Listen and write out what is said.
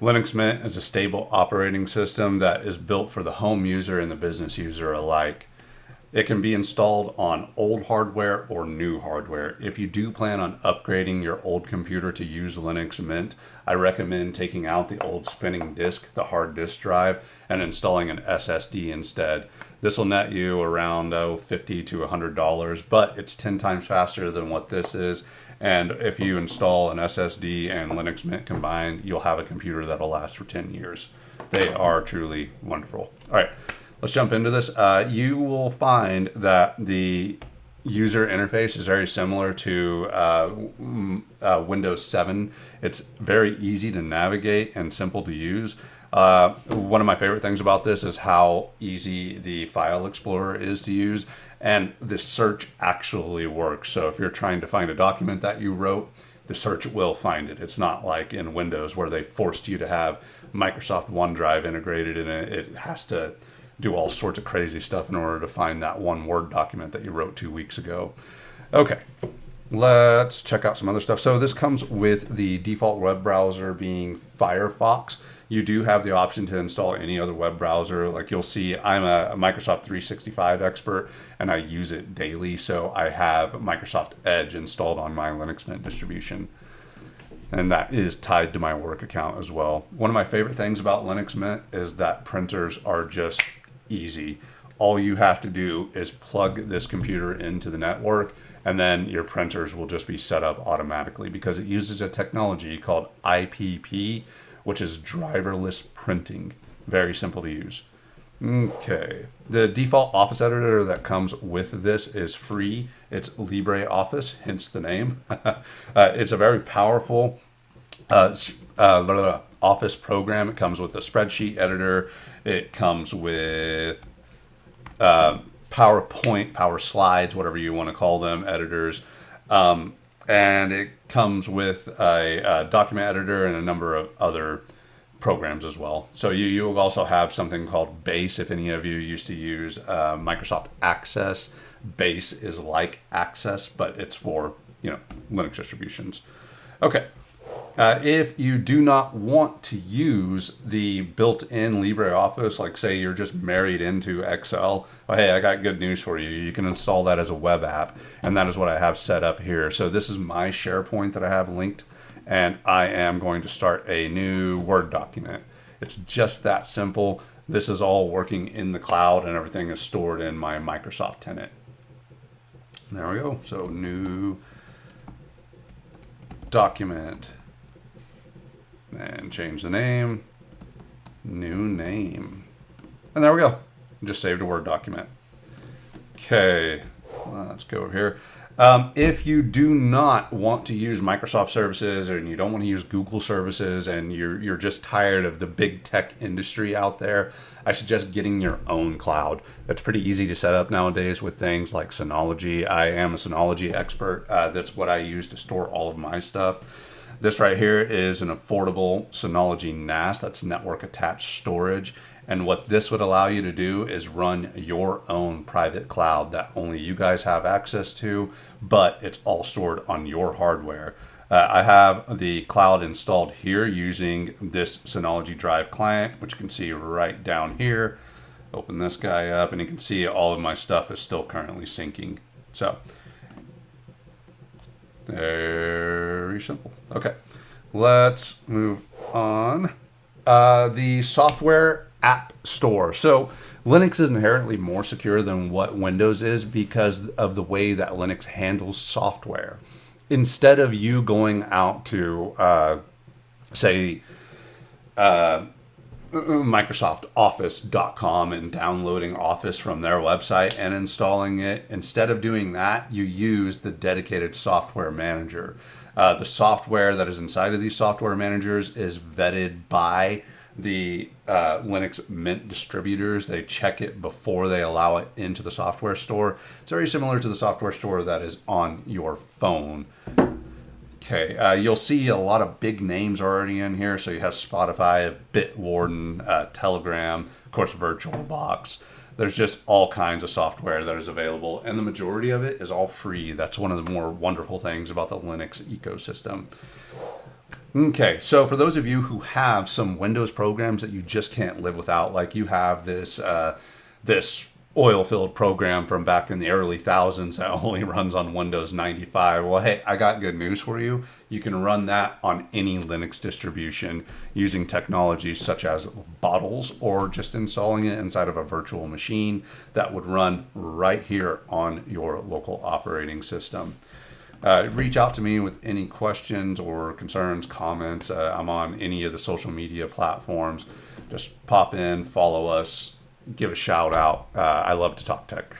Linux Mint is a stable operating system that is built for the home user and the business user alike. It can be installed on old hardware or new hardware. If you do plan on upgrading your old computer to use Linux Mint, I recommend taking out the old spinning disk, the hard disk drive, and installing an SSD instead. This will net you around $50 to $100, but it's 10 times faster than what this is. And if you install an SSD and Linux Mint combined, you'll have a computer that'll last for 10 years. They are truly wonderful. All right. Let's jump into this. You will find that the user interface is very similar to Windows 7. It's very easy to navigate and simple to use. One of my favorite things about this is how easy the file explorer is to use, and the search actually works. So if you're trying to find a document that you wrote, the search will find it. It's not like in Windows where they forced you to have Microsoft OneDrive integrated in it. It has to do all sorts of crazy stuff in order to find that one Word document that you wrote 2 weeks ago. Okay, let's check out some other stuff. So this comes with the default web browser being Firefox. You do have the option to install any other web browser. Like you'll see, I'm a Microsoft 365 expert and I use it daily. So I have Microsoft Edge installed on my Linux Mint distribution. And that is tied to my work account as well. One of my favorite things about Linux Mint is that printers are just easy. All you have to do is plug this computer into the network, and then your printers will just be set up automatically because it uses a technology called IPP, which is driverless printing. Very simple to use. Okay, the default Office editor that comes with this is free. It's LibreOffice, hence the name. It's a very powerful Office program. It comes with a spreadsheet editor. It comes with PowerPoint, Power Slides, whatever you want to call them, editors. And it comes with a document editor and a number of other programs as well. So you will also have something called Base. If any of you used to use Microsoft Access, Base is like Access, but it's for Linux distributions. Okay. If you do not want to use the built-in LibreOffice, like say you're just married into Excel, well, hey, I got good news for you. You can install that as a web app, and that is what I have set up here. So this is my SharePoint that I have linked, and I am going to start a new Word document. It's just that simple. This is all working in the cloud, and everything is stored in my Microsoft tenant. There we go. So new document. And change the name, new name. And there we go. Just saved a Word document. Okay, let's go over here. If you do not want to use Microsoft services and you don't want to use Google services and you're just tired of the big tech industry out there, I suggest getting your own cloud. That's pretty easy to set up nowadays with things like Synology. I am a Synology expert. That's what I use to store all of my stuff. This right here is an affordable Synology NAS, that's network attached storage. And what this would allow you to do is run your own private cloud that only you guys have access to, but it's all stored on your hardware. I have the cloud installed here using this Synology Drive client, which you can see right down here. Open this guy up and you can see all of my stuff is still currently syncing. So very simple. Okay, let's move on. The software app store. So Linux is inherently more secure than what Windows is because of the way that Linux handles software. Instead of you going out to, say, MicrosoftOffice.com and downloading Office from their website and installing it, instead of doing that, you use the dedicated software manager. The software that is inside of these software managers is vetted by the Linux Mint distributors. They check it before they allow it into the software store. It's very similar to the software store that is on your phone. Okay, you'll see a lot of big names already in here. So you have Spotify, Bitwarden, Telegram, of course, VirtualBox. There's just all kinds of software that is available, and the majority of it is all free. That's one of the more wonderful things about the Linux ecosystem. Okay, so for those of you who have some Windows programs that you just can't live without, like you have this oil-filled program from back in the early thousands that only runs on Windows 95. Well, hey, I got good news for you. You can run that on any Linux distribution using technologies such as bottles or just installing it inside of a virtual machine that would run right here on your local operating system. Reach out to me with any questions or concerns, comments. I'm on any of the social media platforms. Just pop in, follow us, give a shout out. I love to talk tech.